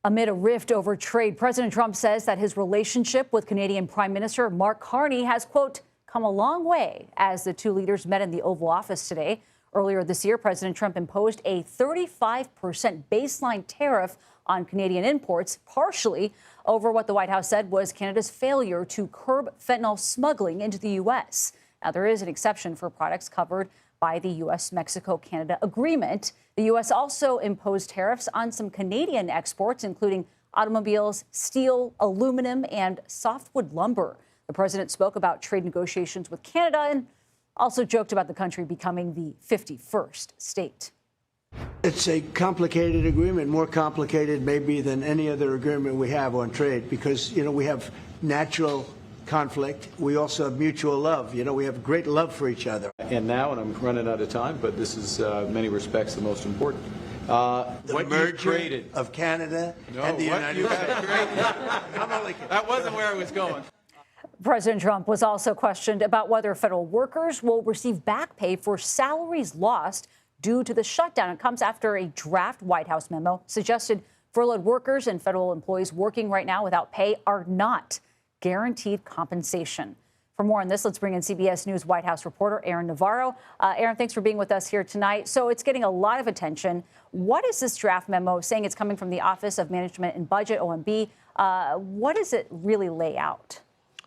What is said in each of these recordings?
Amid a rift over trade, President Trump says that his relationship with Canadian Prime Minister Mark Carney has, quote, come a long way as the two leaders met in the Oval Office today. Earlier this year, President Trump imposed a 35% baseline tariff on Canadian imports, partially over what the White House said was Canada's failure to curb fentanyl smuggling into the U.S. Now, there is an exception for products covered by the U.S.-Mexico-Canada agreement. The U.S. also imposed tariffs on some Canadian exports, including automobiles, steel, aluminum, and softwood lumber. The president spoke about trade negotiations with Canada and also joked about the country becoming the 51st state. It's a complicated agreement, more complicated maybe than any other agreement we have on trade, because, we have natural conflict. We also have mutual love. We have great love for each other. And now, and I'm running out of time, but this is in many respects the most important. The merger of Canada and the United States. That wasn't where I was going. President Trump was also questioned about whether federal workers will receive back pay for salaries lost due to the shutdown. It comes after a draft White House memo suggested furloughed workers and federal employees working right now without pay are not guaranteed compensation. For more on this, let's bring in CBS News White House reporter Aaron Navarro. Aaron, thanks for being with us here tonight. So it's getting a lot of attention. What is this draft memo saying? It's coming from the Office of Management and Budget, OMB. What does it really lay out?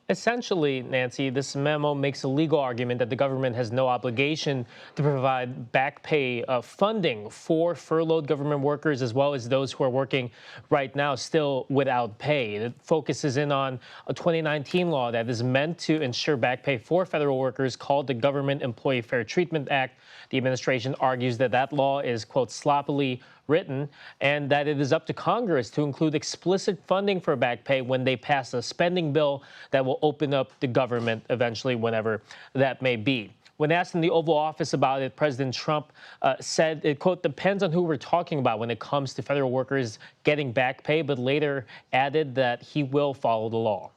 Essentially, Nancy, this memo makes a legal argument that the government has no obligation to provide back pay funding for furloughed government workers, as well as those who are working right now still without pay. It focuses in on a 2019 law that is meant to ensure back pay for federal workers called the Government Employee Fair Treatment Act. The administration argues that that law is, quote, sloppily written, and that it is up to Congress to include explicit funding for back pay when they pass a spending bill that will open up the government eventually, whenever that may be. When asked in the Oval Office about it, President Trump said it, quote, depends on who we're talking about when it comes to federal workers getting back pay, but later added that he will follow the law.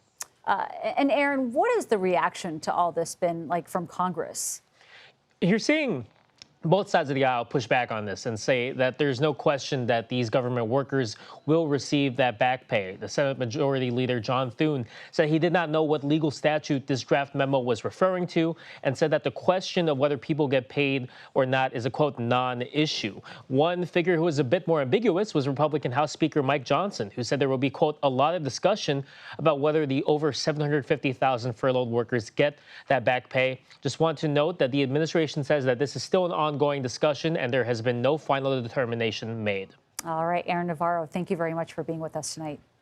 And Aaron, what has the reaction to all this been like from Congress? You're seeing both sides of the aisle push back on this and say that there's no question that these government workers will receive that back pay. The Senate Majority Leader John Thune said he did not know what legal statute this draft memo was referring to, and said that the question of whether people get paid or not is a, quote, non-issue. One figure who was a bit more ambiguous was Republican House Speaker Mike Johnson, who said there will be, quote, a lot of discussion about whether the over 750,000 furloughed workers get that back pay. Just want to note that the administration says that this is still an ongoing discussion and there has been no final determination made. All right, Aaron Navarro, thank you very much for being with us tonight.